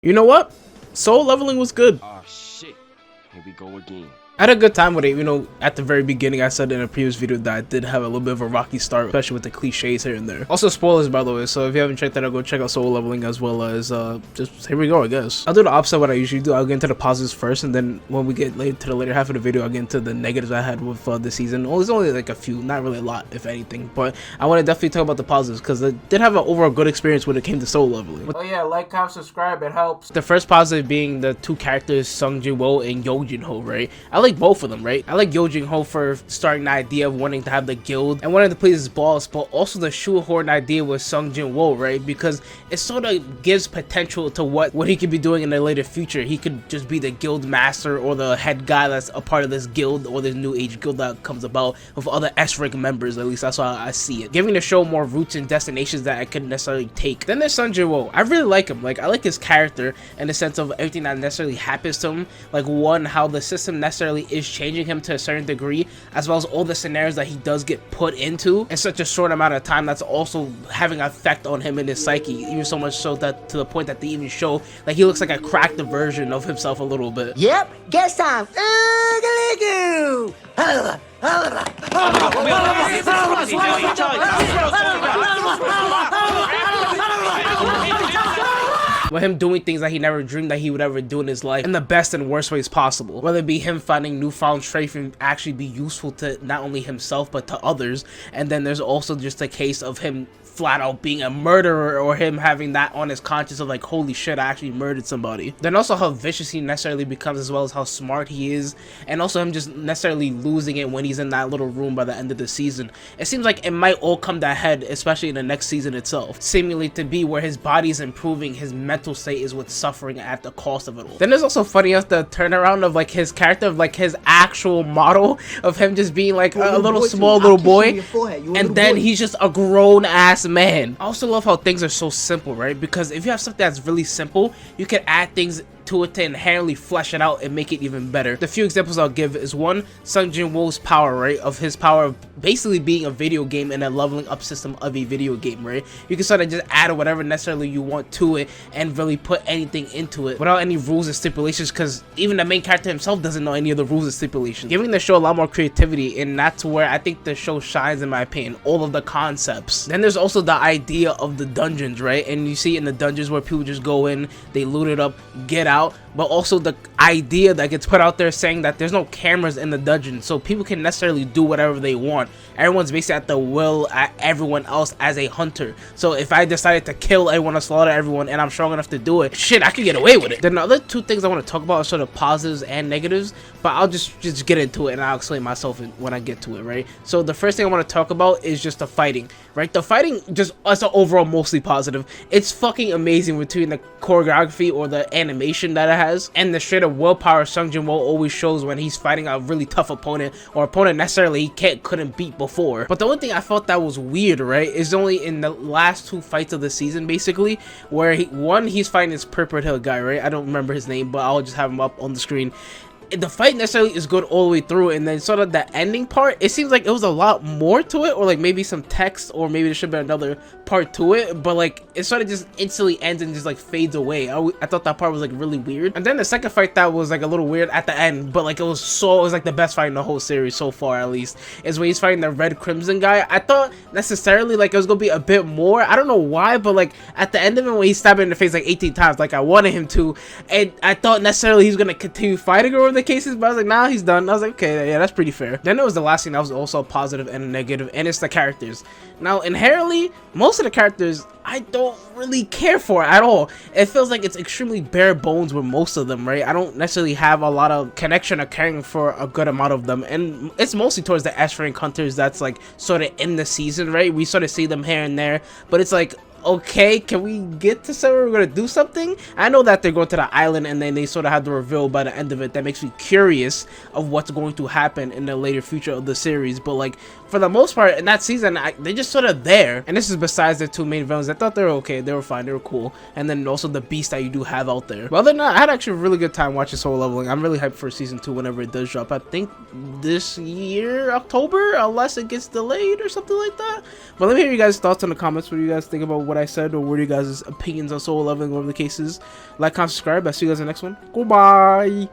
You know what? Soul leveling was good. Oh shit, here we go again. I had a good time with it. You know, at the very beginning I said in a previous video that I did have a little bit of a rocky start, especially with the cliches here and there. Also spoilers, by the way, so if you haven't checked that out, go check out Soul Leveling, as well as just here we go, I guess. I'll do the opposite of what I usually do. I'll get into the positives first, and then when we get to the later half of the video, I'll get into the negatives I had with the season. Well, there's only like a few, not really a lot, if anything, but I want to definitely talk about the positives because I did have an overall good experience when it came to Soul Leveling. Oh yeah, like, comment, subscribe, it helps. The first positive being the two characters, Sung Jin-woo and Yo Jin-ho, right? I like both of them, right? I like Yo Jin-ho for starting the idea of wanting to have the guild and wanting to please his boss, but also the shoehorn idea with Sung Jin-woo, right? Because it sort of gives potential to what he could be doing in the later future. He could just be the guild master or the head guy that's a part of this guild or this new age guild that comes about with other S-rank members. At least that's how I see it, giving the show more routes and destinations that I couldn't necessarily take. Then there's Sung Jin-woo. I really like him. Like, I like his character in the sense of everything that necessarily happens to him. Like, one, how the system necessarily is changing him to a certain degree, as well as all the scenarios that he does get put into in such a short amount of time, that's also having an effect on him and his psyche, even so much so that to the point that they even show like he looks like a cracked version of himself a little bit. Yep, guess I'm ugly. With him doing things that he never dreamed that he would ever do in his life in the best and worst ways possible, whether it be him finding newfound strength and actually be useful to not only himself but to others. And then there's also just a case of him flat out being a murderer, or him having that on his conscience of like, holy shit, I actually murdered somebody. Then also how vicious he necessarily becomes, as well as how smart he is, and also him just necessarily losing it when he's in that little room by the end of the season. It seems like it might all come to a head, especially in the next season itself, seemingly to be where his body is improving, his mental state is what's suffering at the cost of it all. Then there's also funny enough the turnaround of like his character, of like his actual model of him just being like a little small little boy, and then he's just a grown ass man. I also love how things are so simple, right? Because if you have something that's really simple, you can add things to it to inherently flesh it out and make it even better. The few examples I'll give is one, Sung Jin-woo's power, right? Of his power of basically being a video game and a leveling up system of a video game, right? You can sort of just add whatever necessarily you want to it and really put anything into it without any rules and stipulations, because even the main character himself doesn't know any of the rules and stipulations, giving the show a lot more creativity. And that's where I think the show shines, in my opinion, all of the concepts. Then there's also the idea of the dungeons, right? And you see in the dungeons where people just go in, they loot it up, get out, but also the idea that gets put out there saying that there's no cameras in the dungeon, so people can necessarily do whatever they want. Everyone's basically at the will at everyone else as a hunter. So if I decided to kill everyone or slaughter everyone and I'm strong enough to do it, shit, I could get away with it. Then the other two things I want to talk about are sort of positives and negatives, but I'll just get into it and I'll explain myself when I get to it, right? So the first thing I want to talk about is just the fighting, right? The fighting just as an overall mostly positive. It's fucking amazing between the choreography or the animation that it has and the straight up willpower Sung Jin-woo always shows when he's fighting a really tough opponent, or opponent necessarily he couldn't beat before. But the only thing I felt that was weird, right, is only in the last two fights of the season, basically, where he's fighting this Purple Hill guy, right? I don't remember his name, but I'll just have him up on the screen. The fight necessarily is good all the way through, and then sort of the ending part, it seems like it was a lot more to it, or like maybe some text, or maybe there should be another part to it, but like it sort of just instantly ends and just like fades away. I thought that part was like really weird. And then the second fight that was like a little weird at the end, but like it was like the best fight in the whole series so far, at least, is when he's fighting the Red Crimson guy. I thought necessarily like it was gonna be a bit more, I don't know why, but like at the end of it when he stabbed him in the face like 18 times like I wanted him to, and I thought necessarily he's gonna continue fighting over the cases, but I was like, nah, he's done. I was like, okay, yeah, that's pretty fair. Then there was the last thing that was also a positive and a negative, and it's the characters. Now inherently most of the characters I don't really care for at all. It feels like it's extremely bare bones with most of them, right? I don't necessarily have a lot of connection or caring for a good amount of them, and it's mostly towards the S-rank hunters that's like sort of in the season, right? We sort of see them here and there, but it's like, okay, can we get to somewhere we're gonna do something? I know that they're going to the island and then they sort of have the reveal by the end of it that makes me curious of what's going to happen in the later future of the series, but like for the most part in that season they're just sort of there. And this is besides the two main villains. I thought they were okay, they were fine, they were cool, and then also the beast that you do have out there. But other than that, I had actually a really good time watching Soul Leveling. I'm really hyped for season 2 whenever it does drop. I think this year, October, unless it gets delayed or something like that. But let me hear you guys' thoughts in the comments. What do you guys think about what I said, or what are you guys' opinions on Solo Leveling, whatever the case is. Like, comment, subscribe. I'll see you guys in the next one. Goodbye.